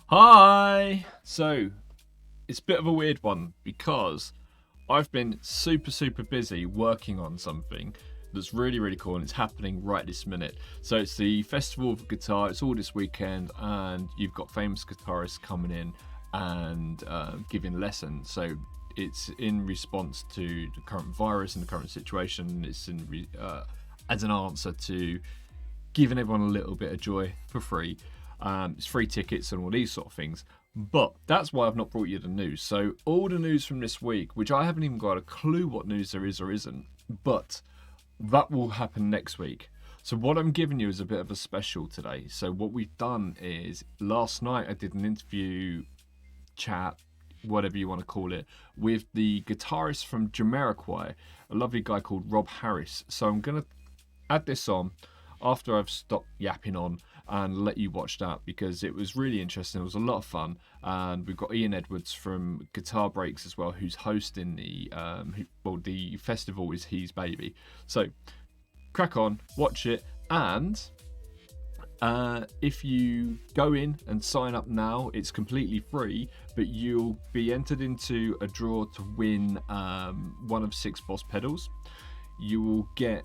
Hi! So, it's a bit of a weird one because I've been super busy working on something that's really cool and it's happening right this minute. So it's the Festival of Guitar, it's all this weekend and you've got famous guitarists coming in and giving lessons. So it's in response to the current virus and the current situation. It's as an answer to giving everyone a little bit of joy for free. It's free tickets and all these sort of things. But that's why I've not brought you the news. So all the news from this week, which I haven't even got a clue what news there is or isn't, but that will happen next week. So what I'm giving you is a bit of a special today. So what we've done is last night I did an interview chat, whatever you want to call it, with the guitarist from Jamiroquai, a lovely guy called Rob Harris. So I'm going to add this on after I've stopped yapping on and let you watch that because it was really interesting. It was a lot of fun, and we've got Ian Edwards from Guitar Breaks as well, who's hosting the the festival is his baby. So crack on, watch it, and if you go in and sign up now, it's completely free, but you'll be entered into a draw to win one of 6 Boss pedals. You will get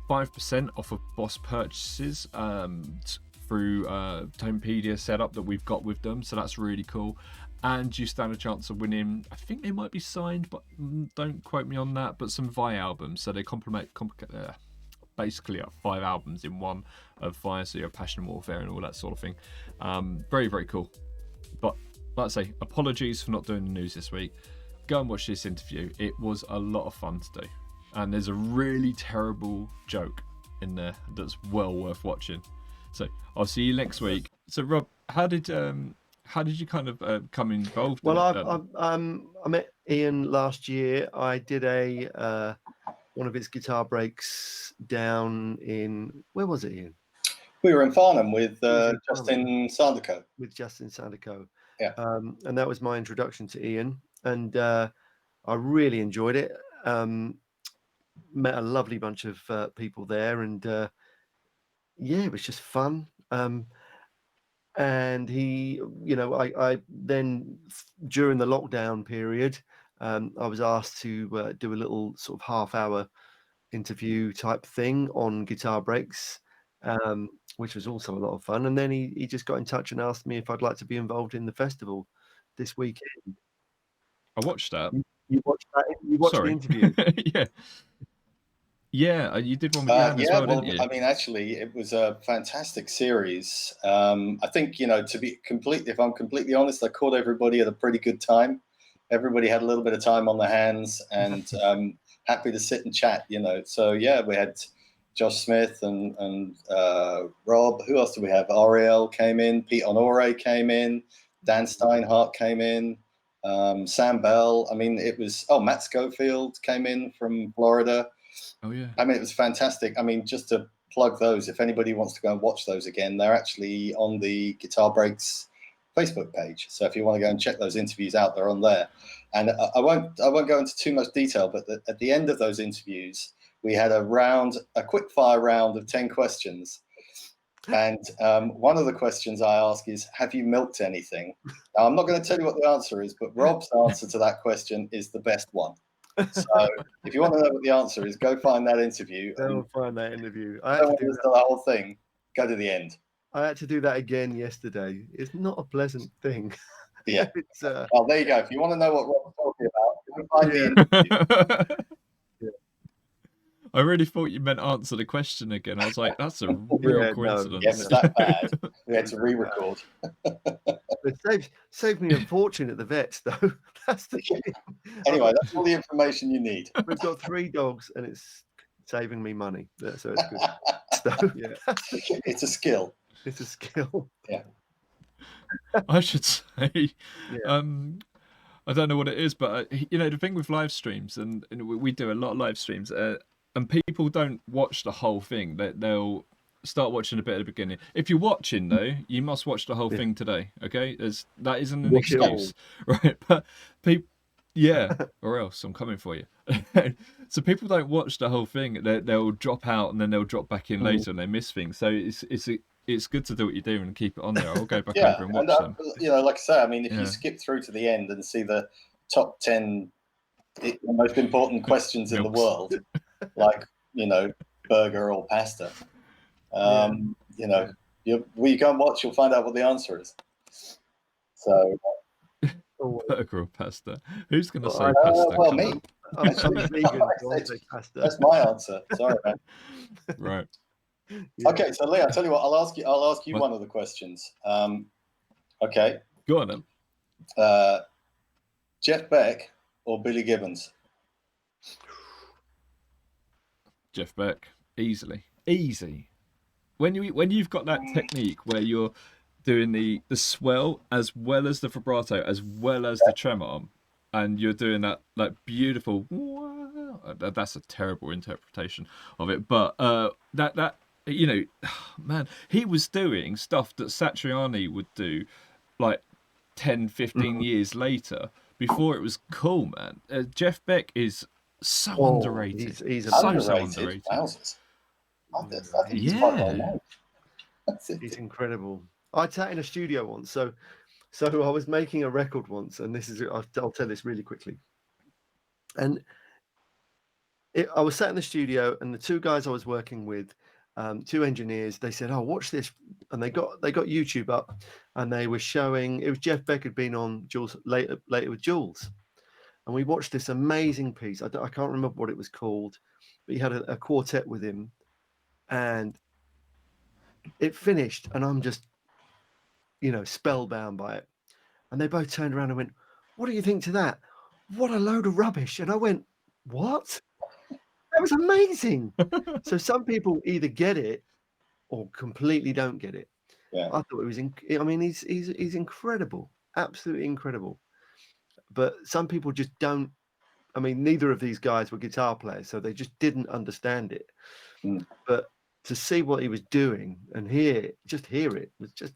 5% off of Boss purchases through Tonepedia setup that we've got with them, so that's really cool. And you stand a chance of winning, I think they might be signed, but don't quote me on that, but some Vi albums. So they basically 5 albums in one of Vi, so your Passion Warfare and all that sort of thing. Very cool. But like I say, apologies for not doing the news this week. Go and watch this interview. It was a lot of fun to do. And there's a really terrible joke in there that's well worth watching. So I'll see you next week. So Rob, how did you kind of come involved? Well, I met Ian last year. I did one of his guitar breaks down in, where was it, Ian? We were in Farnham with Justin Sanderco. With Justin Sanderco. Yeah. And that was my introduction to Ian, and I really enjoyed it. Met a lovely bunch of people there, and it was just fun. And he, I then during the lockdown period, I was asked to do a little sort of half-hour interview type thing on Guitar Breaks, which was also a lot of fun. And then he just got in touch and asked me if I'd like to be involved in the festival this weekend. I watched that. You watched that? You watched the interview? Yeah, you did one with Jan as well, didn't you? I mean, actually, it was a fantastic series. I think, if I'm completely honest, I caught everybody at a pretty good time. Everybody had a little bit of time on their hands and happy to sit and chat, So, yeah, we had Josh Smith and Rob. Who else did we have? Ariel came in. Pete Honore came in. Dan Steinhardt came in. Sam Bell. I mean, it was... Oh, Matt Schofield came in from Florida. Oh, yeah. I mean, it was fantastic. I mean, just to plug those, if anybody wants to go and watch those again, they're actually on the Guitar Breaks Facebook page. So if you want to go and check those interviews out, they're on there. And I won't go into too much detail, but at the end of those interviews, we had a quick fire round of 10 questions. And one of the questions I ask is, have you milked anything? Now, I'm not going to tell you what the answer is, but Rob's answer to that question is the best one. So if you want to know what the answer is, go find that interview. Go find that interview. I had to do the whole thing. Go to the end. I had to do that again yesterday. It's not a pleasant thing. Yeah. Well, there you go. If you want to know what Rob's talking about, go find the interview. I really thought you meant answer the question again. I was like, that's a real coincidence. Yeah, it was that bad. We had to re-record. It saved me a fortune at the vets, though. That's the thing. Anyway, that's all the information you need. We've got 3 dogs, and it's saving me money. So it's good. So, yeah. It's a skill. It's a skill. Yeah. I should say. Yeah. I don't know what it is, but the thing with live streams, and we do a lot of live streams, and people don't watch the whole thing. They'll start watching a bit at the beginning. If you're watching, though, you must watch the whole thing today, okay? That isn't an excuse, right? But people, or else I'm coming for you. So people don't watch the whole thing. They'll drop out and then they'll drop back in later and they miss things. So it's good to do what you do and keep it on there. I'll go back Yeah, over and watch and them. you know, like I say, I mean, if Yeah. you skip through to the end and see the top 10 most important questions in the Milks. world, like, you know, burger or pasta, you know, you go and watch, you'll find out what the answer is. So, Burger or pasta? Who's going to say I- pasta? well, Come me. on. I'm vegan, so I'll say pasta. That's my answer. Sorry, man. Right. Yeah. Okay, so Lee, I'll tell you what. I'll ask you What? one of the questions. Okay. Go on then. Jeff Beck or Billy Gibbons? Jeff Beck, easily, easy. When you've got that technique where you're doing the swell as well as the vibrato as well as the trem arm, and you're doing that beautiful. That's a terrible interpretation of it, but that you know, man, he was doing stuff that Satriani would do, like 10, 15 years later, before it was cool, man. Jeff Beck is so underrated. He's so underrated. underrated. I think he's quite well known. He's incredible. I sat in a studio once, so I was making a record once, and this is I'll tell this really quickly. And I was sat in the studio, and the two guys I was working with, two engineers, they said, "Oh, watch this," and they got YouTube up, and they were showing. It was Jeff Beck had been on Jules later with Jules, and we watched this amazing piece. I can't remember what it was called, but he had a quartet with him, and it finished, and I'm just, spellbound by it. And they both turned around and went, "What do you think to that? What a load of rubbish." And I went, "What? That was amazing." So some people either get it or completely don't get it. Yeah. I thought it was, I mean, he's incredible, absolutely incredible. But some people just don't. I mean, neither of these guys were guitar players, so they just didn't understand it. Mm. But to see what he was doing and hear it was just,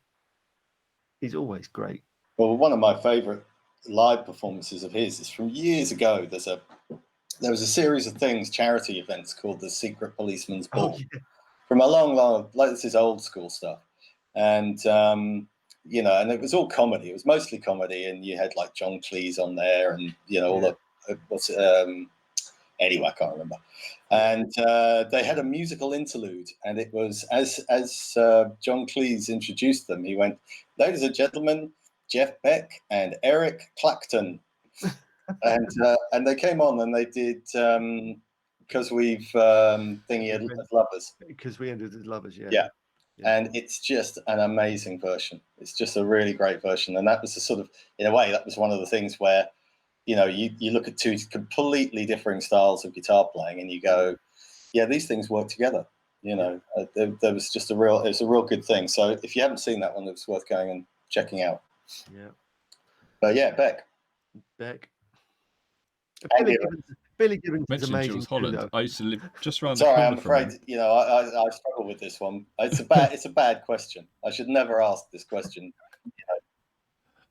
he's always great. Well, one of my favourite live performances of his is from years ago. There was a series of things, charity events called the Secret Policeman's Ball, from a long, like this is old school stuff, and you know, and it was all comedy. It was mostly comedy, and you had like John Cleese on there, and you know, all the anyway, I can't remember. And they had a musical interlude, and it was as John Cleese introduced them, he went, "Ladies and gentlemen, Jeff Beck and Eric Clapton." And they came on and they did because we've thingy as lovers. Because we ended as lovers, Yeah. And it's just an amazing version. It's just a really great version. And that was the sort of, in a way, that was one of the things where, you know, you look at two completely differing styles of guitar playing and you go, yeah, these things work together. You know, there was just it was a real good thing. So if you haven't seen that one, it's worth going and checking out. Yeah. But yeah, Beck. Billy Gibbons is Mentioned amazing. Jules Holland. Too, I used to live just around the Sorry, corner I'm afraid, from him. you know, I struggle with this one. It's a bad question. I should never ask this question. You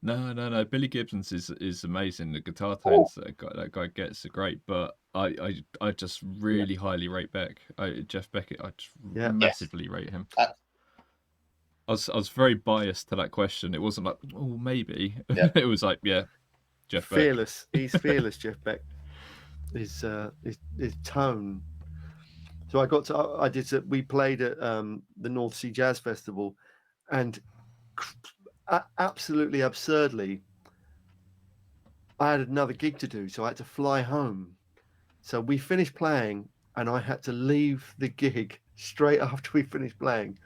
know. No. Billy Gibbons is amazing. The guitar tones that guy gets are great, but I just really highly rate Beck. Jeff Beck, I just massively rate him. I was very biased to that question. It wasn't like, oh, maybe. Yeah. It was like, yeah, Jeff Beck. Fearless. He's fearless, Jeff Beck. His tone. So we played at the North Sea Jazz Festival, and absolutely absurdly, I had another gig to do, so I had to fly home. So we finished playing, and I had to leave the gig straight after we finished playing.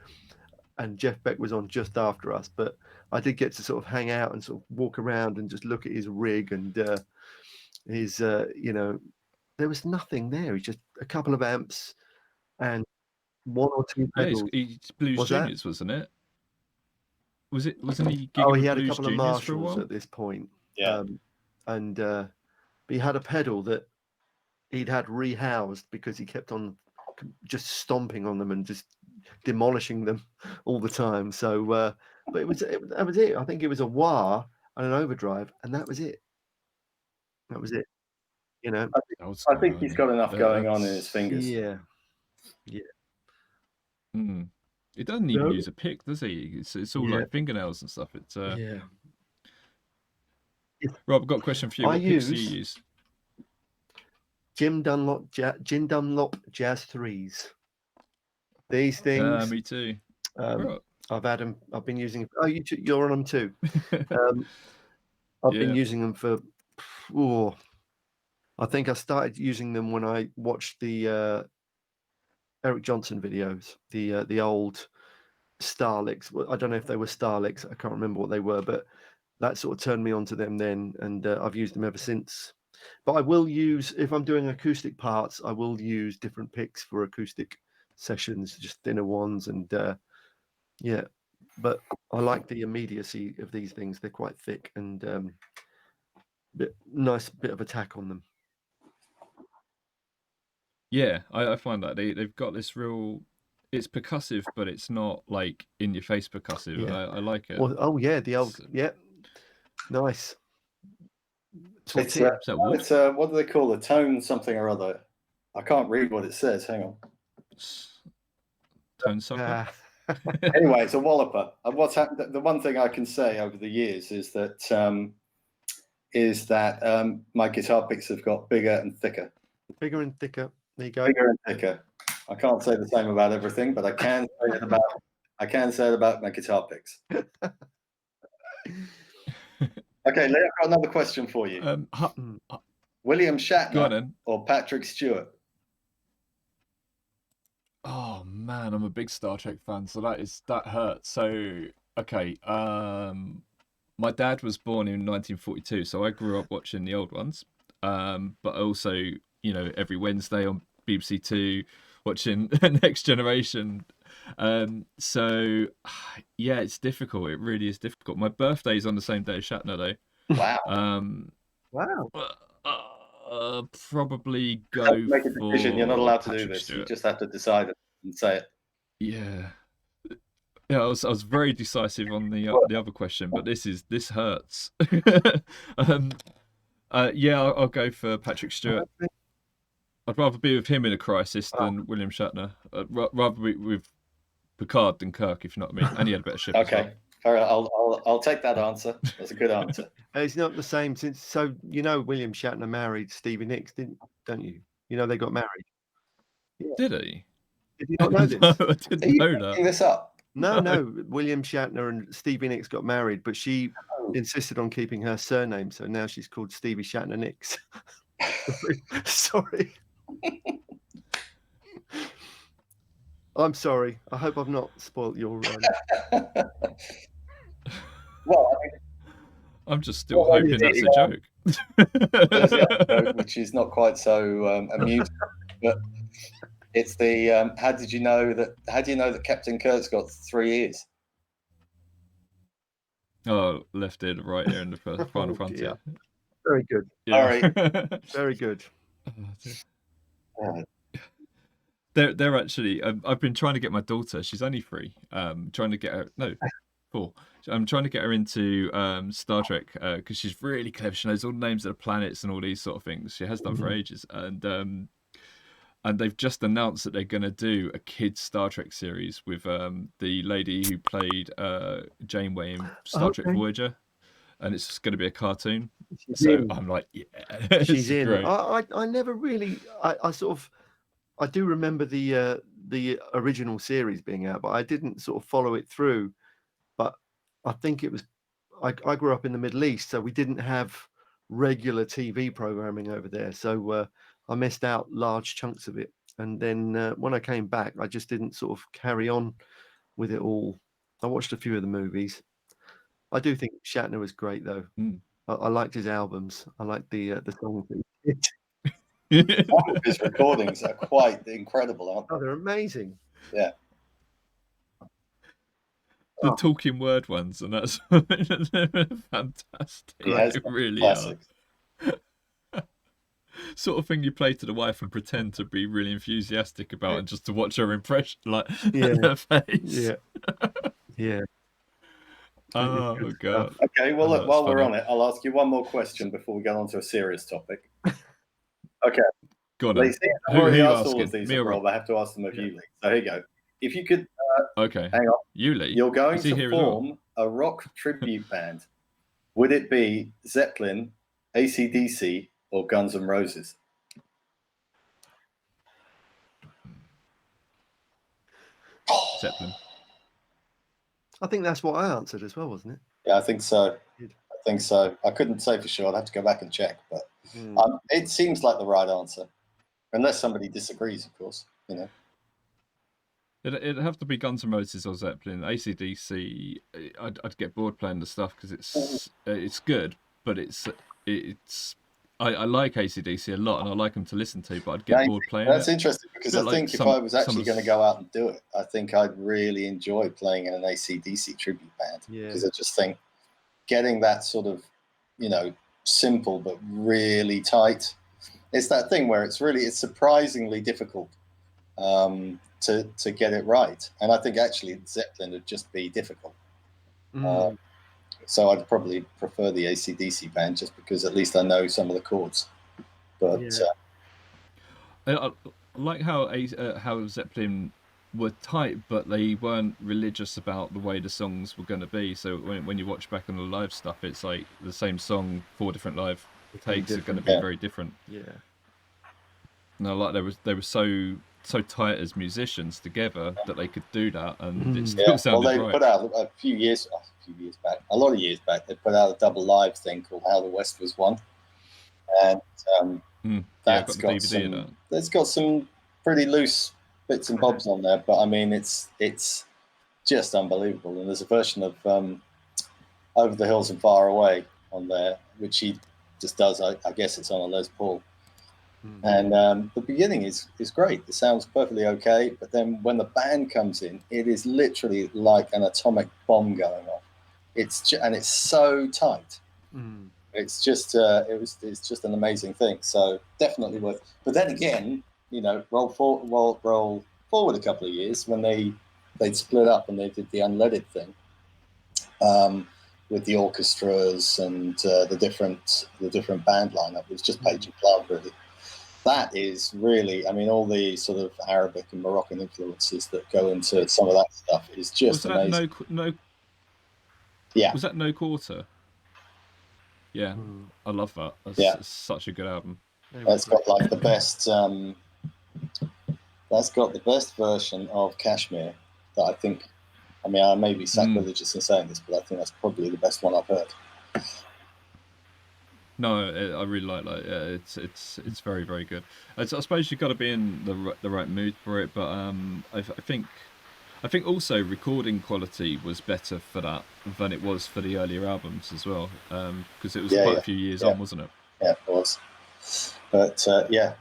And Jeff Beck was on just after us, but I did get to sort of hang out and sort of walk around and just look at his rig and his, you know, there was nothing there. He's just a couple of amps and one or two pedals. Yeah, he's Blues Juniors, wasn't it? Wasn't he? He had Blues a couple of Juniors Marshalls at this point. Yeah. But he had a pedal that he'd had rehoused because he kept on just stomping on them and just demolishing them all the time. So, but that was it. I think it was a wah and an overdrive, and that was it. You know, I think he's got enough going on in his fingers. Yeah. It doesn't even No. use a pick, does he? It's all Yeah. like fingernails and stuff. It's Yeah. Rob, I've got a question for you. I What picks do you use- use? Jim Dunlop Jazz 3s. These things. Me too. I've had them. I've been using. Oh, you're on them too. I've been Yeah. using them for. Oh, I think I started using them when I watched the Eric Johnson videos, the old Starlicks. I don't know if they were Starlicks. I can't remember what they were, but that sort of turned me on to them then, and I've used them ever since. But I will use, if I'm doing acoustic parts, I will use different picks for acoustic sessions, just thinner ones, and yeah. But I like the immediacy of these things. They're quite thick and nice bit of attack on them. Yeah, I find that they've got this real. It's percussive, but it's not like in your face percussive. Yeah. I like it. Well, oh yeah, the old nice. It's what do they call it? Tone something or other. I can't read what it says. Hang on. Tone sucker. Anyway, it's a walloper. And what's happened? The one thing I can say over the years is that my guitar picks have got bigger and thicker. Bigger and thicker. There you go. Bigger and thicker. I can't say the same about everything, but I can say it about my guitar picks. Okay, Lee, I've got another question for you. William Shatner or Patrick Stewart? Oh man, I'm a big Star Trek fan, so that hurts. So okay, my dad was born in 1942, so I grew up watching the old ones. But also, you know, every Wednesday on BBC Two, watching Next Generation. So yeah, it's difficult. It really is difficult. My birthday's on the same day as Shatner, though. Wow. Wow. Probably go make a decision. You're not allowed to do this. Stewart. You just have to decide it and say it. Yeah. Yeah, I was very decisive on the other question, but this hurts. Yeah, I'll go for Patrick Stewart. I'd rather be with him in a crisis than William Shatner. Rather be with Picard than Kirk, if you know what I mean. And he had a better ship. Okay, all right. I'll take that answer. That's a good answer. It's not the same since. So you know, William Shatner married Stevie Nicks, don't you? You know they got married. Yeah. Did he? Did you not know this? No, I didn't know that. Making this up? No. William Shatner and Stevie Nicks got married, but she insisted on keeping her surname, so now she's called Stevie Shatner Nicks. Sorry. I'm sorry. I hope I've not spoilt your. Well, I'm just still hoping that's a joke. Which is not quite so amusing, but it's the how do you know that Captain Kirk's got 3 ears? Oh, left ear, right ear in the final frontier. Yeah. Very good. Yeah. All right. Very good. They're actually. I've been trying to get my daughter. She's only 3. Trying to get her. No, 4. I'm trying to get her into Star Trek because she's really clever. She knows all the names of the planets and all these sort of things. She has done for ages, and they've just announced that they're going to do a kids Star Trek series with the lady who played Janeway in Star Trek Voyager, and it's just going to be a cartoon. I'm like, yeah, she's in. Great. I never really. I sort of. I do remember the original series being out, but I didn't sort of follow it through. But I think it was. I grew up in the Middle East, so we didn't have regular TV programming over there. So I missed out large chunks of it. And then when I came back, I just didn't sort of carry on with it all. I watched a few of the movies. I do think Shatner was great, though. I liked his albums. I liked the songs that he did. Some of his recordings are quite incredible, aren't they? Oh, they're amazing. Yeah. The talking word ones, and that's fantastic. It really classics. are. Sort of thing you play to the wife and pretend to be really enthusiastic about, and just to watch her impression, like her face. Yeah. Oh god. Okay, well, look, while we're on it, I'll ask you one more question before we get on to a serious topic. Okay. Go on. I've already asked all of these, Rob. I have to ask them of you, Lee. So here you go. If you could Okay. Hang on. Yuli. You're going Is he to here as well? form a rock tribute band. Would it be Zeppelin, AC/DC, or Guns N' Roses? Zeppelin. I think that's what I answered as well, wasn't it? Yeah, I think so. Good. I think so. I couldn't say for sure. I'd have to go back and check, but it seems like the right answer, unless somebody disagrees, of course. You know, It'd have to be Guns N' Roses or Zeppelin. AC/DC, I'd get bored playing the stuff because it's good, but I like AC/DC a lot and I like them to listen to, but I'd get bored playing that's it. interesting because I think if I was actually going to go out and do it, I think I'd really enjoy playing in an AC/DC tribute band, because I just think getting that sort of, you know, simple but really tight, it's that thing where it's surprisingly difficult to get it right, and I think actually Zeppelin would just be difficult. So I'd probably prefer the AC/DC band just because at least I know some of the chords. But I like how Zeppelin were tight, but they weren't religious about the way the songs were going to be. So when you watch back on the live stuff, it's like the same song, 4 different live takes are going to be very different. Yeah. No, like they were so tight as musicians together that they could do that, and it still sounded right. Well, they put out a few years back, a lot of years back, they put out a double live thing called "How the West Was Won," and that's got some pretty loose bits and bobs on there, but I mean it's just unbelievable. And there's a version of "Over the Hills and Far Away" on there, which he just does. I guess it's on a Les Paul. And the beginning is great. It sounds perfectly okay, but then when the band comes in, it is literally like an atomic bomb going off. It's so tight. It's just it's just an amazing thing. So definitely worth. But then again, you know, roll forward a couple of years when they'd split up and they did the unleaded thing with the orchestras and the different band lineup. It was just Page and Plant, really. That is really, I mean, all the sort of Arabic and Moroccan influences that go into some of that stuff is just amazing. Was that No Quarter? Yeah, I love that. It's such a good album. That's got like the best. That's got the best version of Kashmir that I think. I mean, I may be sacrilegious in saying this, but I think that's probably the best one I've heard. No, I really like that. Yeah, it's very, very good. I suppose you've got to be in the right mood for it, but I think also recording quality was better for that than it was for the earlier albums as well, because it was quite a few years on, wasn't it? Yeah, it was. But yeah.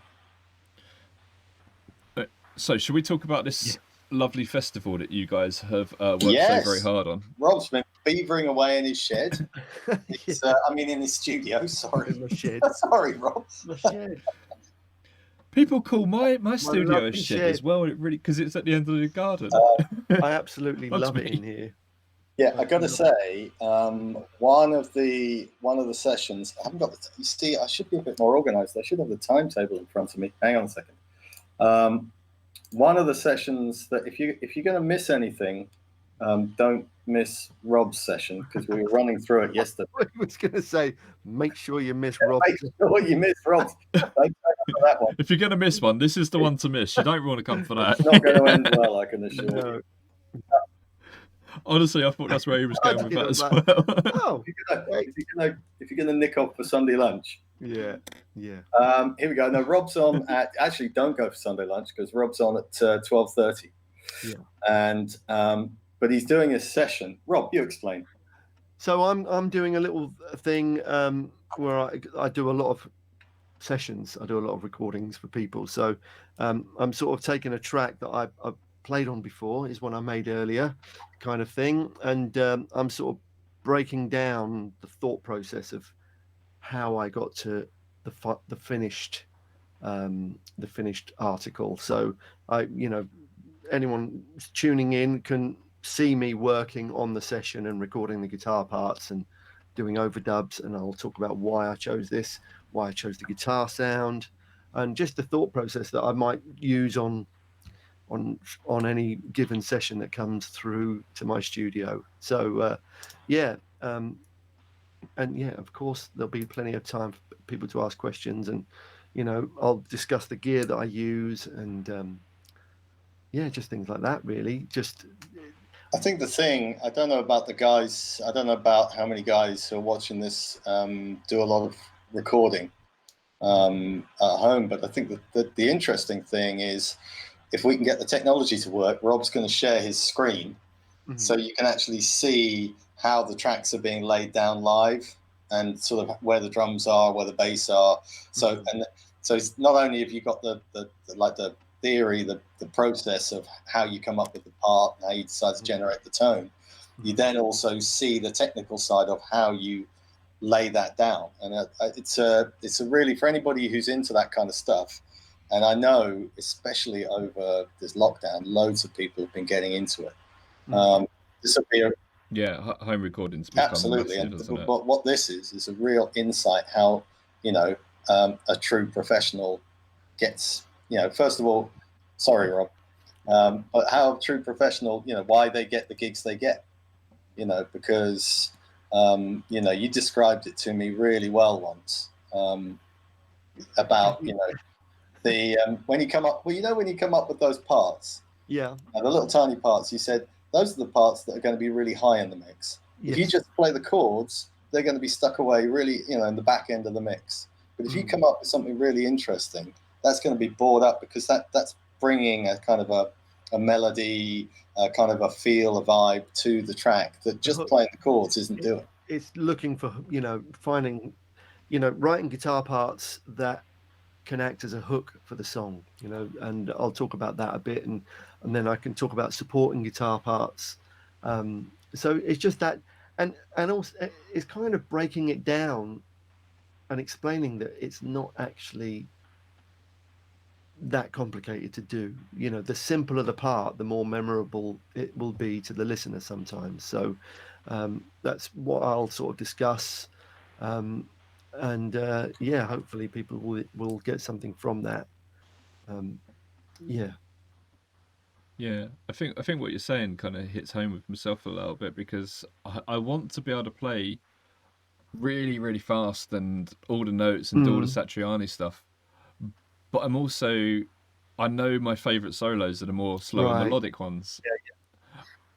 So should we talk about this lovely festival that you guys have worked so very hard on? Rob's been beavering away in his shed. I mean, in his studio. Sorry, in the shed. Sorry, Rob. The shed. People call my studio a shed as well, because it's at the end of the garden. I absolutely love it in here. Yeah, I got to say, one of the sessions. I haven't got the. You see, I should be a bit more organised. I should have the timetable in front of me. Hang on a second. One of the sessions that if you're going to miss anything, don't miss Rob's session, because we were running through it yesterday. I was going to say, make sure you miss Rob. Make sure you miss Rob. That one. If you're going to miss one, this is the one to miss. You don't want to come for that. It's not going to end well, I can assure you. Honestly, I thought that's where he was going with that as well. Oh, if you're going to nick off for Sunday lunch. Yeah. Here we go. No, Rob's on at. Actually, don't go for Sunday lunch because Rob's on at 12:30. Yeah. And but he's doing a session. Rob, you explain. So I'm doing a little thing where I do a lot of sessions. I do a lot of recordings for people. So I'm sort of taking a track that I've played on before, is one I made earlier, kind of thing, and I'm sort of breaking down the thought process of how I got to the finished article. So anyone tuning in can see me working on the session and recording the guitar parts and doing overdubs, and I'll talk about why I chose this, why I chose the guitar sound, and just the thought process that I might use on on any given session that comes through to my studio. So and yeah, of course there'll be plenty of time for people to ask questions, and I'll discuss the gear that I use, and just things like that, really. I think the thing, I don't know about the guys, I don't know about how many guys who are watching this do a lot of recording at home, but I think that the interesting thing is, if we can get the technology to work, Rob's going to share his screen, so you can actually see how the tracks are being laid down live, and sort of where the drums are, where the bass are. So so it's not only have you got the theory, the process of how you come up with the part and how you decide to generate the tone, you then also see the technical side of how you lay that down. And it's a really, for anybody who's into that kind of stuff, and I know especially over this lockdown, loads of people have been getting into it. This will be home recordings absolutely massive, and what this is a real insight how a true professional gets, first of all, sorry Rob, but how a true professional, why they get the gigs they get, because you described it to me really well once, about the when you come up with those parts, the little tiny parts, you said those are the parts that are going to be really high in the mix. If you just play the chords, they're going to be stuck away really, in the back end of the mix. But if you come up with something really interesting, that's going to be brought up, because that's bringing a kind of a melody, kind of a feel, a vibe to the track that just playing the chords isn't doing. It's looking for, finding, writing guitar parts that can act as a hook for the song, and I'll talk about that a bit, and then I can talk about supporting guitar parts. So it's just that, and also it's kind of breaking it down and explaining that it's not actually that complicated to do. The simpler the part, the more memorable it will be to the listener sometimes. So that's what I'll sort of discuss, and hopefully people will get something from that. I think what you're saying kind of hits home with myself a little bit, because I want to be able to play really, really fast and all the notes and do all the Satriani stuff, but I know my favourite solos are the more slow and melodic ones.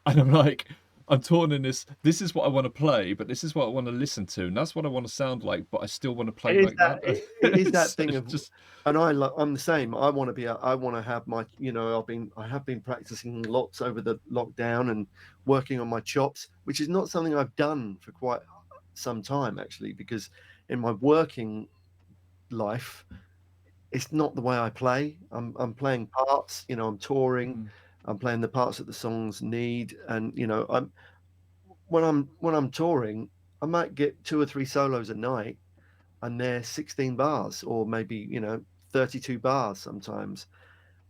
And I'm like, I'm torn in this. This is what I want to play, but this is what I want to listen to, and that's what I want to sound like. But I still want to play like that. It is that thing of just. And I'm the same. I want to have my. I have been practicing lots over the lockdown and working on my chops, which is not something I've done for quite some time, actually, because in my working life, it's not the way I play. I'm playing parts. I'm touring. I'm playing the parts that the songs need, and when I'm touring, I might get 2 or 3 solos a night, and they're 16 bars, or maybe 32 bars sometimes,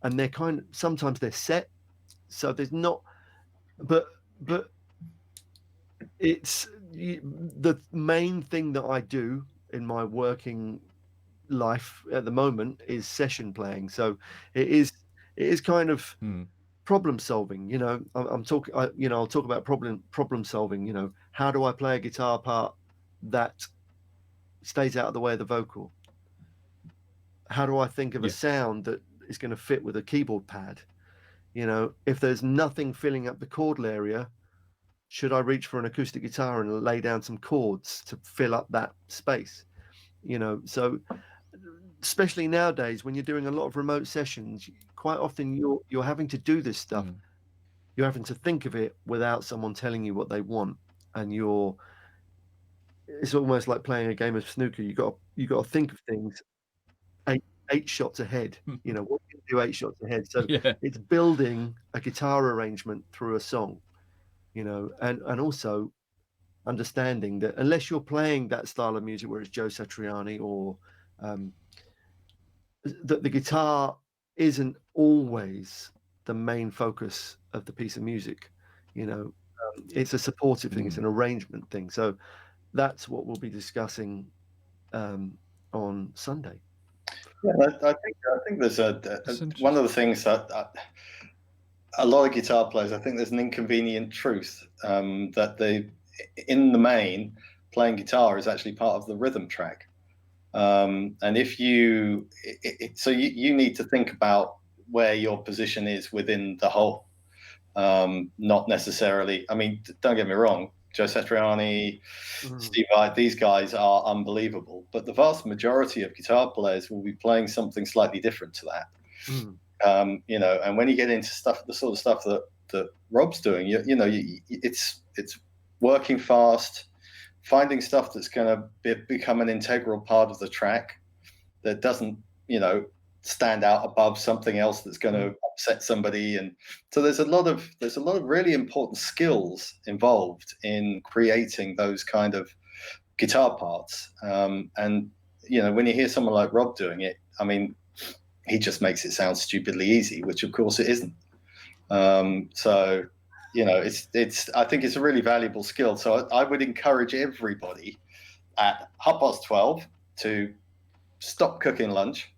and sometimes they're set, so there's not, but it's the main thing that I do in my working life at the moment is session playing. So it is kind of problem solving. I'm talking. I'll talk about problem solving. How do I play a guitar part that stays out of the way of the vocal? How do I think of a sound that is going to fit with a keyboard pad? If there's nothing filling up the chordal area, should I reach for an acoustic guitar and lay down some chords to fill up that space? So especially nowadays when you're doing a lot of remote sessions, quite often you're having to do this stuff. You're having to think of it without someone telling you what they want, and it's almost like playing a game of snooker. You got to think of things eight shots ahead. What you can do 8 shots ahead. So it's building a guitar arrangement through a song, and also understanding that unless you're playing that style of music where it's Joe Satriani, or that the guitar isn't always the main focus of the piece of music. It's a supportive thing. It's an arrangement thing. So that's what we'll be discussing on Sunday. Yeah, I think there's one of the things that a lot of guitar players, I think there's an inconvenient truth that in the main, playing guitar is actually part of the rhythm track. And if you need to think about where your position is within the whole, not necessarily. I mean, don't get me wrong, Joe Satriani, Steve Vai, these guys are unbelievable, but the vast majority of guitar players will be playing something slightly different to that. And when you get into the sort of stuff that Rob's doing, it's working fast, finding stuff that's going to become an integral part of the track that doesn't, stand out above something else that's going to upset somebody. And so there's a lot of really important skills involved in creating those kind of guitar parts. And when you hear someone like Rob doing it, I mean, he just makes it sound stupidly easy, which of course it isn't. So I think it's a really valuable skill. So I would encourage everybody at 12:30 to stop cooking lunch,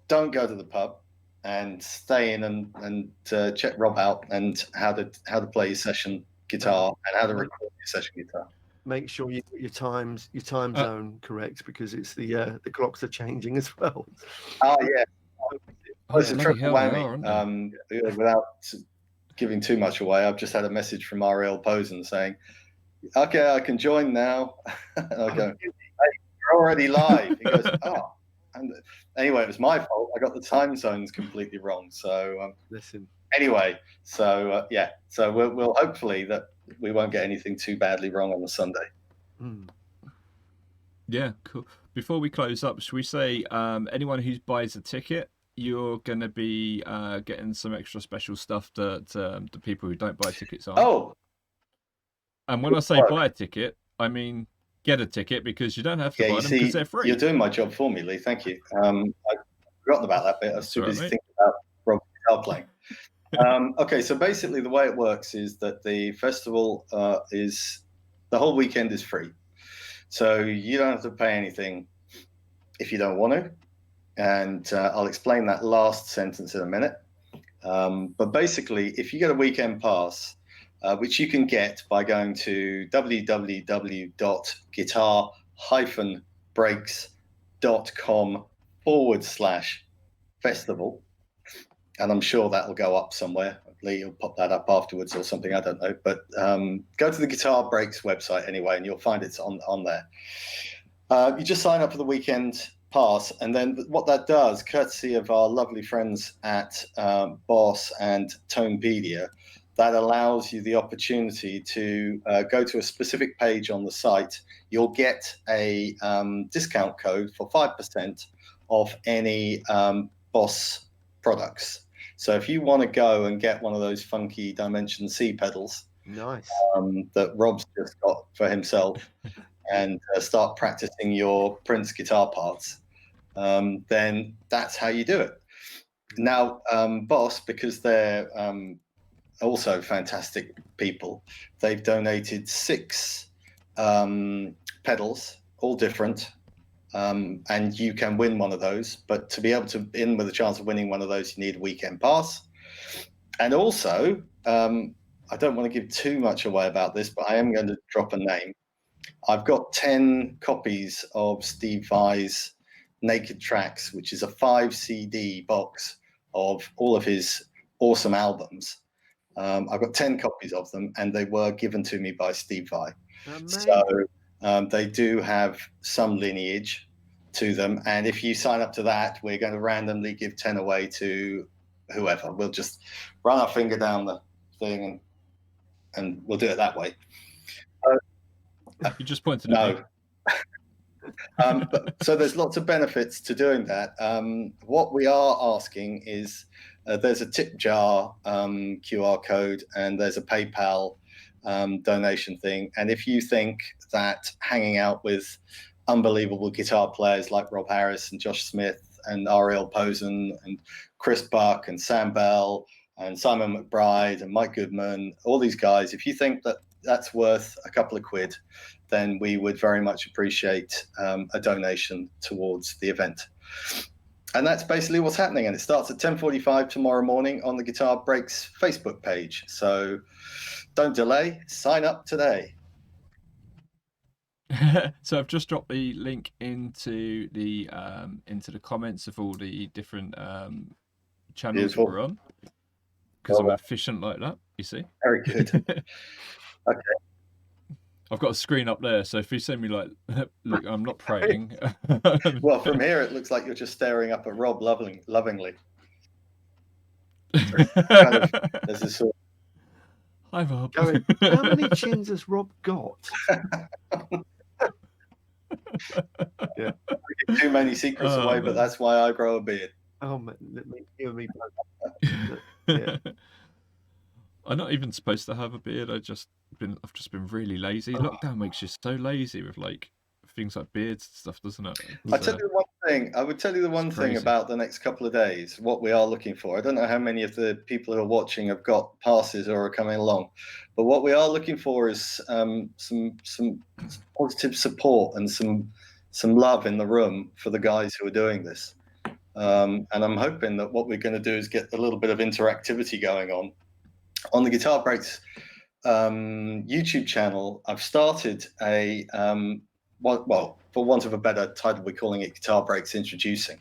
don't go to the pub, and stay in and check Rob out and how to play your session guitar and how to record your session guitar. Make sure you get your time zone correct, because it's the clocks are changing as well. Oh yeah, it's a triple whammy. Without giving too much away, I've just had a message from Ariel Posen saying, "Okay, I can join now." And I go, "Hey, you're already live." He goes, "Oh." And anyway, it was my fault. I got the time zones completely wrong. So listen. Anyway, so so we'll hopefully that we won't get anything too badly wrong on the Sunday. Yeah, cool. Before we close up, should we say anyone who buys a ticket, you're going to be getting some extra special stuff that the people who don't buy tickets are. Oh. And when I say buy a ticket, I mean get a ticket, because you don't have to buy them because they're free. You're doing my job for me, Lee. Thank you. I've forgotten about that bit. I was too busy thinking about Rob guitar playing. Okay, so basically the way it works is that the festival the whole weekend is free. So you don't have to pay anything if you don't want to. And I'll explain that last sentence in a minute. But basically, if you get a weekend pass, which you can get by going to www.guitar-breaks.com/festival. And I'm sure that will go up somewhere. Lee, you'll pop that up afterwards or something, I don't know. But go to the Guitar Breaks website anyway, and you'll find it's on there. You just sign up for the weekend pass, and then what that does, courtesy of our lovely friends at Boss and Tonepedia, that allows you the opportunity to go to a specific page on the site. You'll get a discount code for 5% off any Boss products. So if you want to go and get one of those funky Dimension C pedals, nice, that Rob's just got for himself, and start practicing your Prince guitar parts, then that's how you do it. Now, Boss, because they're also fantastic people, they've donated 6 pedals, all different, and you can win one of those. But to be able to in with a chance of winning one of those, you need a weekend pass. And also, I don't want to give too much away about this, but I am going to drop a name. I've got 10 copies of Steve Vai's Naked Tracks, which is a 5 CD box of all of his awesome albums. I've got 10 copies of them, and they were given to me by Steve Vai. So they do have some lineage to them. And if you sign up to that, we're going to randomly give 10 away to whoever. We'll just run our finger down the thing and we'll do it that way. You just pointed no. So there's lots of benefits to doing that. What we are asking is there's a tip jar QR code, and there's a PayPal donation thing. And if you think that hanging out with unbelievable guitar players like Rob Harris and Josh Smith and Ariel Posen and Chris Buck and Sam Bell and Simon McBride and Mike Goodman, all these guys, if you think that that's worth a couple of quid, then we would very much appreciate a donation towards the event. And that's basically what's happening. And it starts at 10:45 tomorrow morning on the Guitar Breaks Facebook page. So don't delay, sign up today. So I've just dropped the link into the comments of all the different channels that we're on, because I'm efficient like that, you see. Very good. Okay. I've got a screen up there, so if you send me like, look, I'm not praying. Well, from here it looks like you're just staring up at Rob lovingly. Kind of, there's this sort of... Hi, Rob. Going, how many chins has Rob got? Yeah. I give too many secrets away, man. But that's why I grow a beard. Oh man, you and me both. Yeah. I'm not even supposed to have a beard. I've just been really lazy. Lockdown makes you so lazy with like things like beards and stuff, doesn't it? I would tell you the one thing about the next couple of days, what we are looking for. I don't know how many of the people who are watching have got passes or are coming along, but what we are looking for is some positive support and some love in the room for the guys who are doing this. And I'm hoping that what we're going to do is get a little bit of interactivity going on the Guitar Breaks YouTube channel. I've started a well, for want of a better title, we're calling it Guitar Breaks Introducing.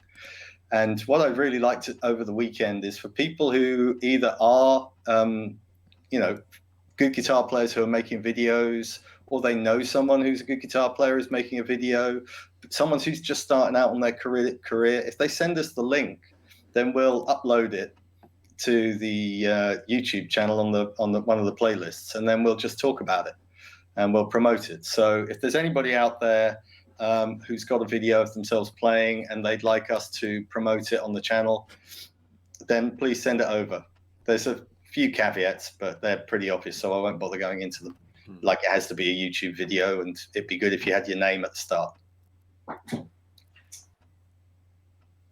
And what I'd really like to over the weekend is for people who either are, good guitar players who are making videos, or they know someone who's a good guitar player who's making a video, but someone who's just starting out on their career. If they send us the link, then we'll upload it to the YouTube channel on one of the playlists, and then we'll just talk about it and we'll promote it. So if there's anybody out there who's got a video of themselves playing and they'd like us to promote it on the channel, then please send it over. There's a few caveats, but they're pretty obvious, so I won't bother going into them. Like, it has to be a YouTube video, and it'd be good if you had your name at the start.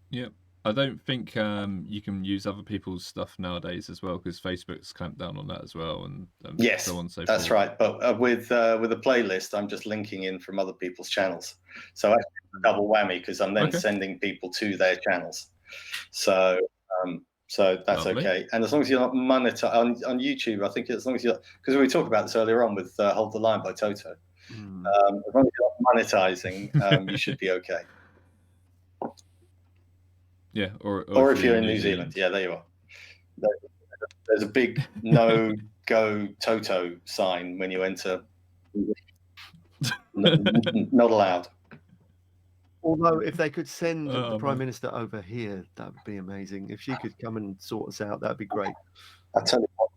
Yeah. I don't think you can use other people's stuff nowadays as well, because Facebook's clamped down on that as well, and yes, so on and so forth. That's right. But with a playlist, I'm just linking in from other people's channels, so actually double whammy, because I'm then sending people to their channels. So that's lovely. Okay. And as long as you're not monetized on YouTube, I think as long as you're, because we talked about this earlier on with Hold the Line by Toto. As long as you're not monetizing, you should be okay. Yeah, or if you're in New Zealand. Yeah, there you are. There's a big no-go Toto sign when you enter. Not allowed. Although, if they could send the Prime Minister over here, that would be amazing. If she could come and sort us out, that'd be great. I tell you what.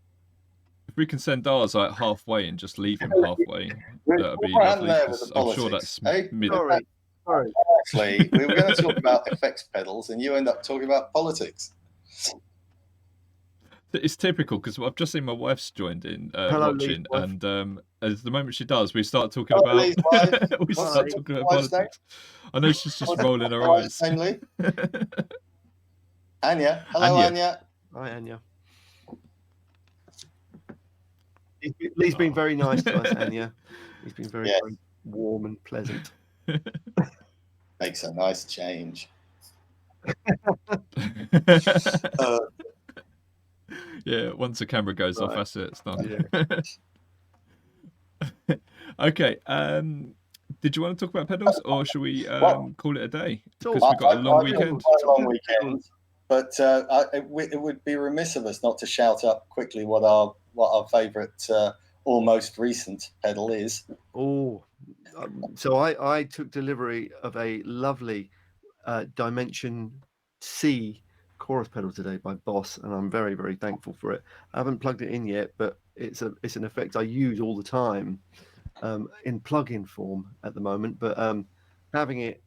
If we can send ours like halfway and just leave him halfway, that'd be lovely. I'm sure that's Sorry. Actually, we were going to talk about effects pedals, and you end up talking about politics. It's typical, because I've just seen my wife's joined in watching, and as the moment she does, we start talking about politics. I know she's just rolling her eyes. Anya, hello, Anya. Hi, Anya. Lee's been very nice to us, Anya. He's been very, very warm and pleasant. Makes a nice change. Yeah, once the camera goes off, that's it. It's done. Yeah. Okay. Did you want to talk about pedals, or should we call it a day? Because we've got a long weekend. But it would be remiss of us not to shout up quickly what our favourite almost recent pedal is. So I took delivery of a lovely Dimension C chorus pedal today by Boss, and I'm very, very thankful for it. I haven't plugged it in yet, but it's an effect I use all the time in plug-in form at the moment. But having it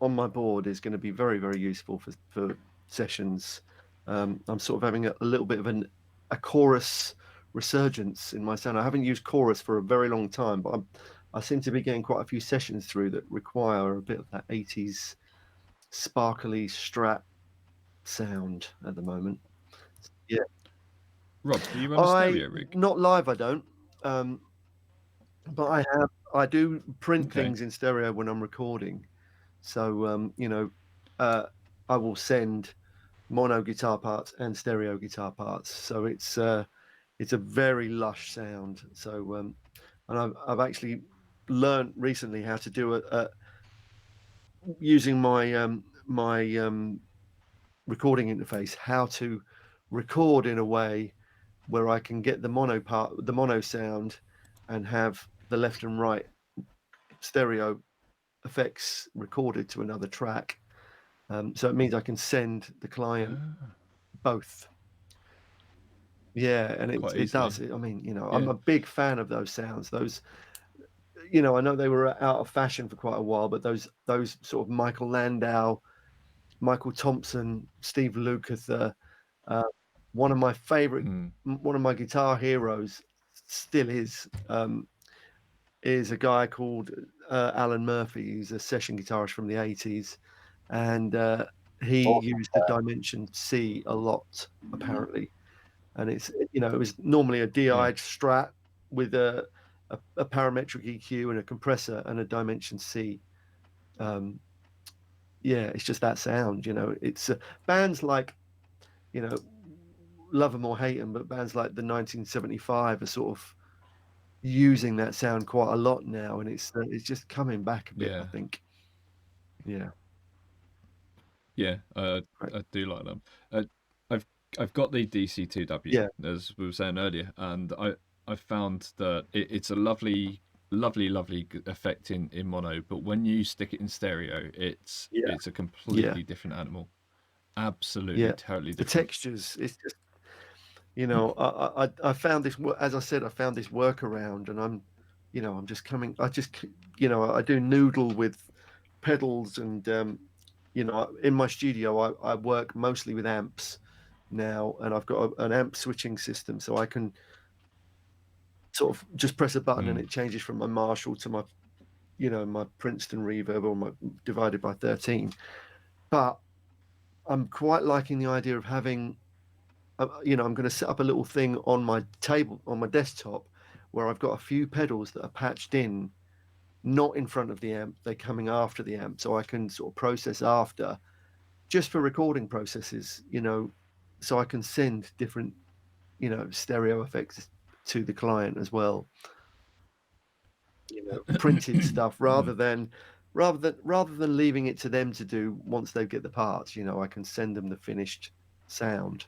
on my board is going to be very, very useful for sessions. I'm sort of having a little bit of a chorus resurgence in my sound. I haven't used chorus for a very long time, but I seem to be getting quite a few sessions through that require a bit of that 80s sparkly Strat sound at the moment. Yeah. Rob, do you run a stereo rig? Not live, I don't. But I do print things in stereo when I'm recording. So I will send mono guitar parts and stereo guitar parts. So it's a very lush sound. So and I've actually learned recently how to do using my recording interface, how to record in a way where I can get the mono sound, and have the left and right stereo effects recorded to another track. So it means I can send the client both. Yeah, and it does. I mean, I'm a big fan of those sounds. Those, I know they were out of fashion for quite a while, but those sort of Michael Landau, Michael Thompson, Steve Lukather, one of my favorite, one of my guitar heroes still is a guy called Alan Murphy. He's a session guitarist from the 80s, and he used the Dimension C a lot, apparently. And it's, it was normally a DI Strat with a parametric EQ and a compressor and a Dimension C. It's just that sound. It's bands like, love them or hate them, but bands like the 1975 are sort of using that sound quite a lot now, and it's just coming back a bit, I think. I do like them. I've got the DC2W, as we were saying earlier, and I found that it's a lovely effect in mono, but when you stick it in stereo, it's a completely different animal. Absolutely, totally different. The textures, it's just, I found this, as I said, I found this workaround, and I'm just coming, I do noodle with pedals, and in my studio I work mostly with amps now, and I've got an amp switching system, so I can sort of just press a button and it changes from my Marshall to my my Princeton reverb, or my divided by 13. But I'm quite liking the idea of having I'm going to set up a little thing on my table, on my desktop, where I've got a few pedals that are patched in, not in front of the amp, they're coming after the amp, so I can sort of process after, just for recording processes, so I can send different, stereo effects to the client as well. Printed stuff, rather than leaving it to them to do once they get the parts. I can send them the finished sound.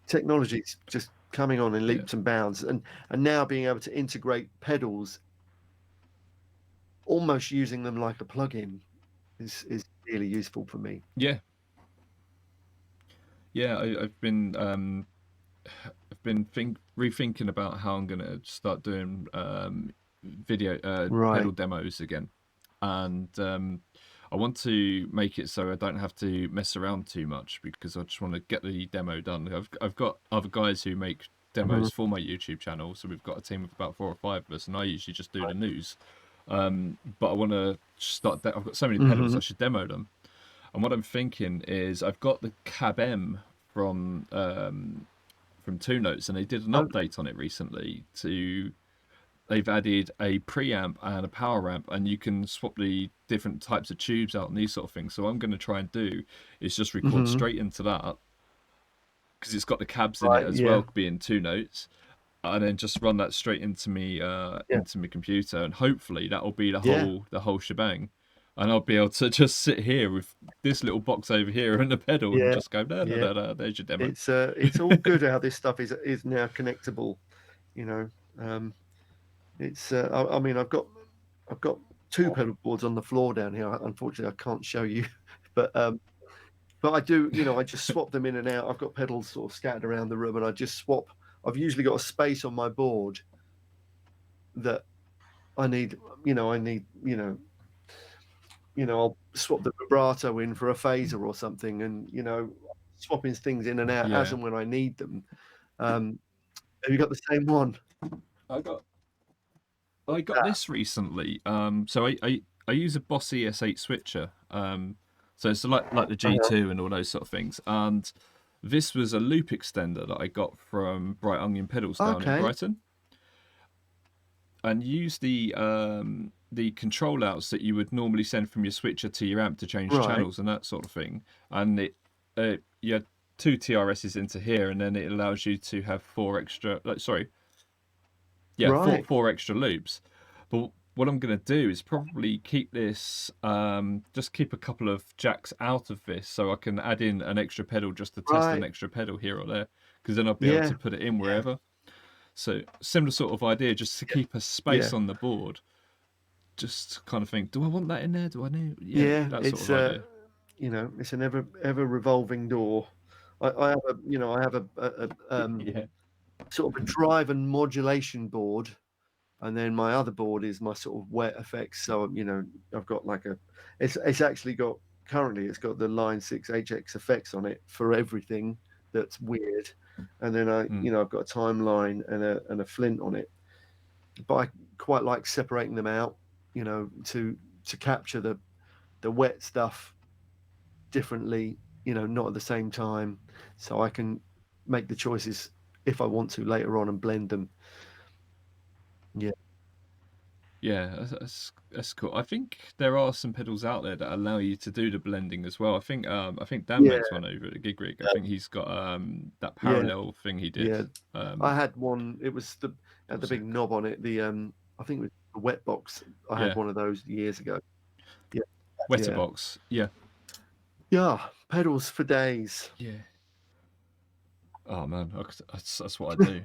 Technology's just coming on in leaps and bounds, and now being able to integrate pedals, almost using them like a plugin, is really useful for me. I've been rethinking about how I'm gonna start doing video pedal demos again, and I want to make it so I don't have to mess around too much, because I just want to get the demo done. I've got other guys who make demos for my YouTube channel, so we've got a team of about 4 or 5 of us, and I usually just do the news. But I want to start. I've got so many pedals, I should demo them. And what I'm thinking is, I've got the Cab M from 2 Notes, and they did an update on it recently. They've added a preamp and a power amp, and you can swap the different types of tubes out and these sort of things. So what I'm going to try and do is just record straight into that, because it's got the cabs in it as well, being 2 Notes, and then just run that straight into me into my computer, and hopefully that will be the whole shebang. And I'll be able to just sit here with this little box over here and the pedal, and just go, da, da, da, da, there's your demo. It's all good how this stuff is now connectable. It's I mean, I've got 2 pedal boards on the floor down here. Unfortunately, I can't show you, but I do. I just swap them in and out. I've got pedals sort of scattered around the room, and I just swap. I've usually got a space on my board that I need. I'll swap the vibrato in for a phaser or something, and swapping things in and out as and when I need them. Have you got the same one? I got this recently. So I use a Boss ES8 switcher. So it's like the G2 and all those sort of things. And this was a loop extender that I got from Bright Onion Pedals down in Brighton. And use the the control outs that you would normally send from your switcher to your amp to change Right. channels and that sort of thing, and you had 2 TRSs into here, and then it allows you to have 4 extra. Right. Four extra loops. But what I'm going to do is probably keep this, just keep a couple of jacks out of this, so I can add in an extra pedal just to test an Right. extra pedal here or there, because then I'll be able Yeah. to put it in wherever. So similar sort of idea, just to keep a space Yeah. on the board. Just kind of think, do I want that in there? Do I need? Yeah. That It's sort of idea. you know, it's an ever revolving door. I have a, you know, I have a Yeah. sort of a drive and modulation board, and then my other board is my sort of wet effects. So, you know, I've got like it's actually got, currently it's got the Line 6 HX effects on it for everything that's weird, and then you know, I've got a timeline and a flint on it. But I quite like separating them out, you know, to capture the wet stuff differently, you know, not at the same time, so I can make the choices if I want to later on and blend them. Yeah, that's cool. I think there are some pedals out there that allow you to do the blending as well. I think Dan Yeah. makes one over at the Gig Rig. I think he's got that Yeah. parallel thing he did. Yeah. I had one. It was had the big knob on it. The I think it was the wet box. I had one of those years ago. Yeah. Wetterbox. Yeah. Yeah. Pedals for days. Yeah. Oh man, that's what I do.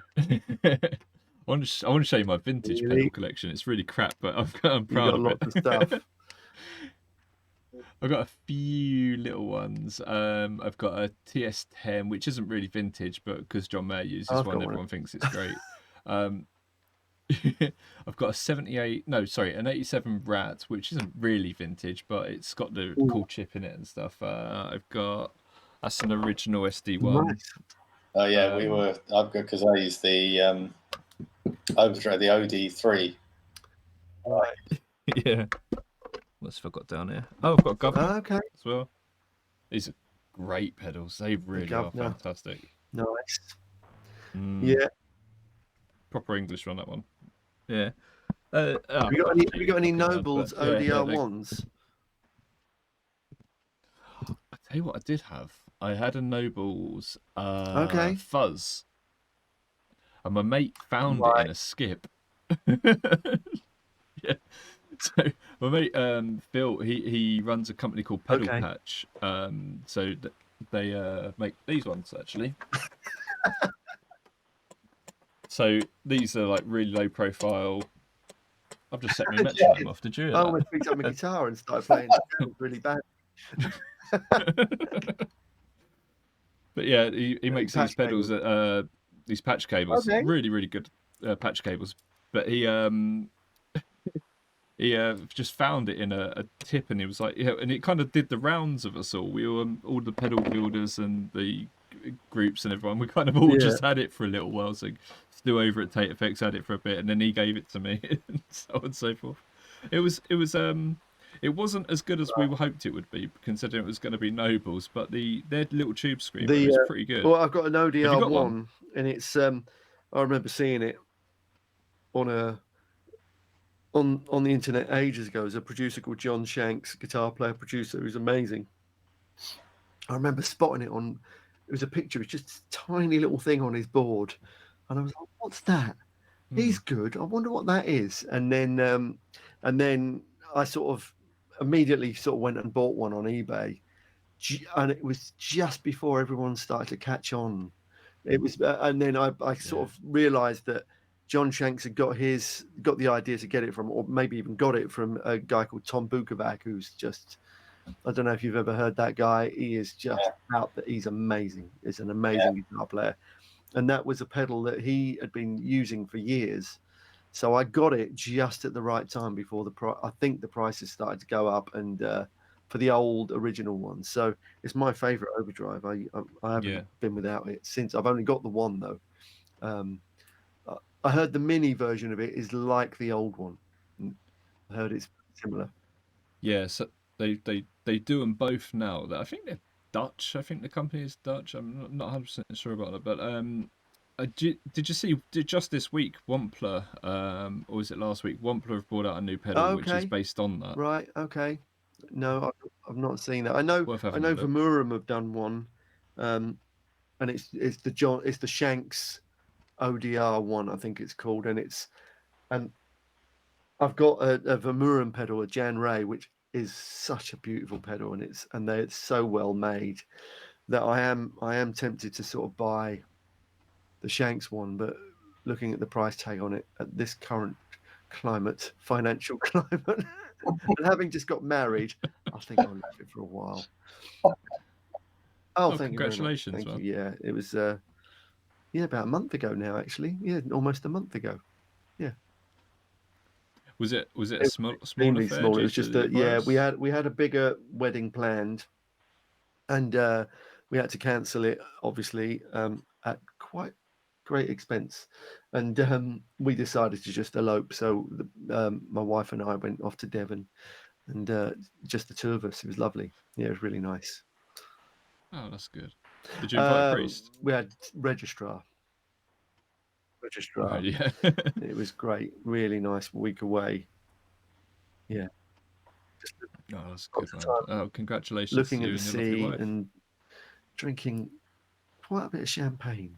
I want to show you my vintage pedal collection. It's really crap, but I'm proud of it. Lots of stuff. I've got a few little ones. I've got a TS10, which isn't really vintage, but because John Mayer uses one, everyone thinks it's great. I've got a 78, no, sorry, an 87 Rat, which isn't really vintage, but it's got the cool chip in it and stuff. I've got, that's an original SD1. Nice. Oh yeah, I've got, because I use the Overdrive, the OD3. Right. Yeah. What's have I got down here? Oh, I've got a Governor as well. These are great pedals. They really are fantastic. Nice. Yeah. Proper English on that one. Yeah. Have you got any Nobles ODR ones? I tell you what, I did have. I had a Nobles Fuzz, and my mate found it in a skip. Yeah. So my mate Phil, he runs a company called Pedal Patch. So they make these ones actually. So these are like really low profile. I've just set me mention them off. Did you? I almost picked up my guitar and started playing really bad. But yeah, he makes these pedals that these patch cables, really really good patch cables. But he just found it in a tip, and he was like, yeah, and it kind of did the rounds of us all. We were all the pedal builders and the groups and everyone. We kind of all just had it for a little while. So Stu over at TateFX had it for a bit, and then he gave it to me, and so on and so forth. It wasn't as good as we hoped it would be, considering it was going to be Nobles, but their little tube screamer is pretty good. Well, I've got an ODR one, and it's I remember seeing it on the internet ages ago. There's a producer called John Shanks, guitar player producer, who's amazing. I remember spotting it on. It was a picture. It was just a tiny little thing on his board, and I was like, "What's that? He's good. I wonder what that is." And then I sort of immediately went and bought one on eBay, and it was just before everyone started to catch on. It was, and then I sort of realised that John Shanks had got the idea to get it from, or maybe even got it from, a guy called Tom Bukovac, who's just, I don't know if you've ever heard that guy. He is just out there. He's amazing. He's an amazing guitar player. And that was a pedal that he had been using for years. So I got it just at the right time before I think the prices started to go up, and for the old original one. So it's my favorite overdrive. I haven't been without it since. I've only got the one though. I heard the mini version of it is like the old one. I heard it's similar. Yeah, so they do them both now. I think they're Dutch. I think the company is Dutch. I'm not 100% sure about it, but did you see? Just this week, Wampler, or was it last week? Wampler have brought out a new pedal, which is Okay. based on that. Right. Okay. No, I've not seen that. I know Worth having a look. Vermurum have done one, and it's the Shanks ODR one, I think it's called, and I've got a Vermurum pedal, a Jan Ray, which is such a beautiful pedal, and they're so well made that I am tempted to sort of buy the Shanks one, but looking at the price tag on it at this current financial climate, and having just got married, I think I'll leave it for a while. Oh, thank you very much. Congratulations, Thank man. you. Yeah, it was about a month ago now, actually. Yeah, almost a month ago. Yeah. Was it a small affair? Small. It was just we had a bigger wedding planned, and we had to cancel it, obviously, at quite great expense, and we decided to just elope. So my wife and I went off to Devon, and just the two of us. It was lovely. Yeah, it was really nice. Oh, that's good. Did you invite a priest? We had registrar. Oh, yeah. It was great. Really nice week away. Yeah. Oh, that's good, man. Oh, congratulations Looking to at you the and your lovely sea wife. and drinking quite a bit of champagne.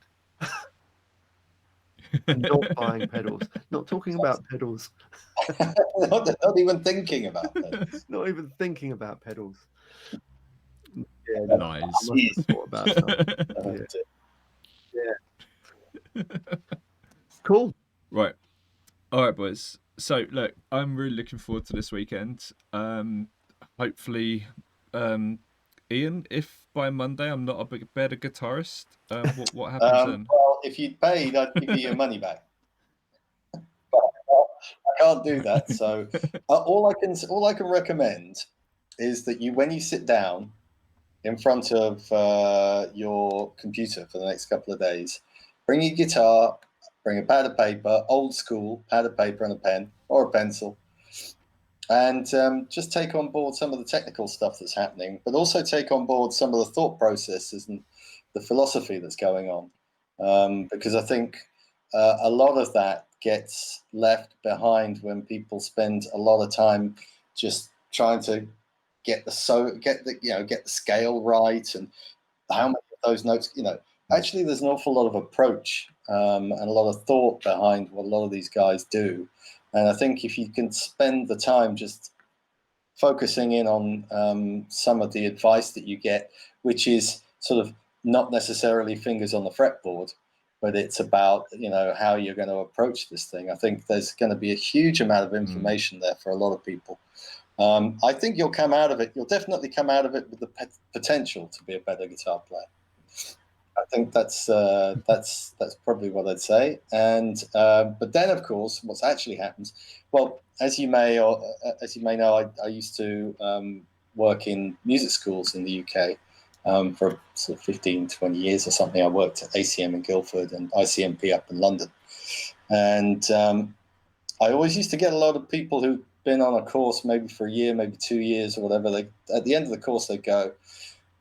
And not buying pedals. Not talking about pedals. not even thinking about pedals. Not even thinking about pedals. Yeah, Nice. I must have thought about something. Yeah. Cool. Right. All right, boys. So, look, I'm really looking forward to this weekend. Hopefully, Ian, if by Monday I'm not a better guitarist, what happens then? Well, if you'd paid, I'd give you your money back. But I can't do that. So all I can recommend is that when you sit down in front of your computer for the next couple of days, bring your guitar, bring a pad of paper, old school pad of paper and a pen or a pencil, and just take on board some of the technical stuff that's happening, but also take on board some of the thought processes and the philosophy that's going on, because I think a lot of that gets left behind when people spend a lot of time just trying to get the scale right and how many of those notes. Actually, there's an awful lot of approach and a lot of thought behind what a lot of these guys do. And I think if you can spend the time just focusing in on some of the advice that you get, which is sort of not necessarily fingers on the fretboard, but it's about how you're going to approach this thing. I think there's going to be a huge amount of information there for a lot of people. I think you'll come out of it. You'll definitely come out of it with the potential to be a better guitar player. I think that's probably what I'd say. And but then, of course, what's actually happens? Well, as you may know, I used to work in music schools in the UK for sort of 15, 20 years or something. I worked at ACM in Guildford and ICMP up in London, and I always used to get a lot of people who'd been on a course maybe for a year, maybe 2 years or whatever. At the end of the course, they'd go,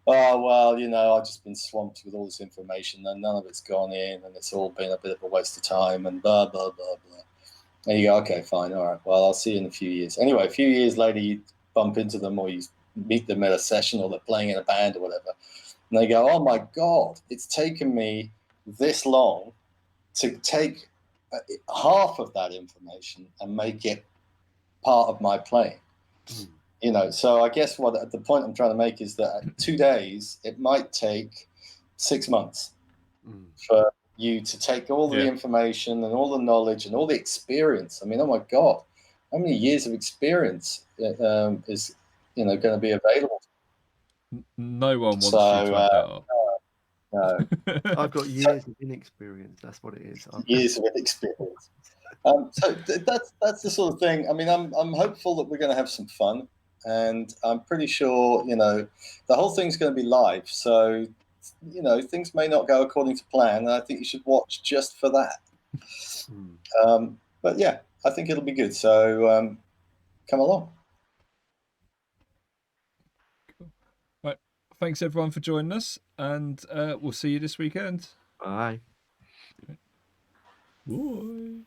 "Oh, well, I've just been swamped with all this information and none of it's gone in and it's all been a bit of a waste of time and blah, blah, blah, blah." And you go, "Okay, fine. All right. Well, I'll see you in a few years." Anyway, a few years later, you bump into them or you meet them at a session or they're playing in a band or whatever. And they go, "Oh, my God, it's taken me this long to take half of that information and make it part of my playing." So I guess the point I'm trying to make is that 2 days, it might take 6 months for you to take all the information and all the knowledge and all the experience. I mean, oh my God, how many years of experience is going to be available? No one wants you to have that up. No. I've got years of inexperience. That's what it is. Years of experience. So that's the sort of thing. I mean, I'm hopeful that we're going to have some fun, and I'm pretty sure the whole thing's going to be live. So things may not go according to plan, and I think you should watch just for that. But yeah, I think it'll be good. So come along. Cool. Right. Thanks everyone for joining us, and we'll see you this weekend. Bye. Bye.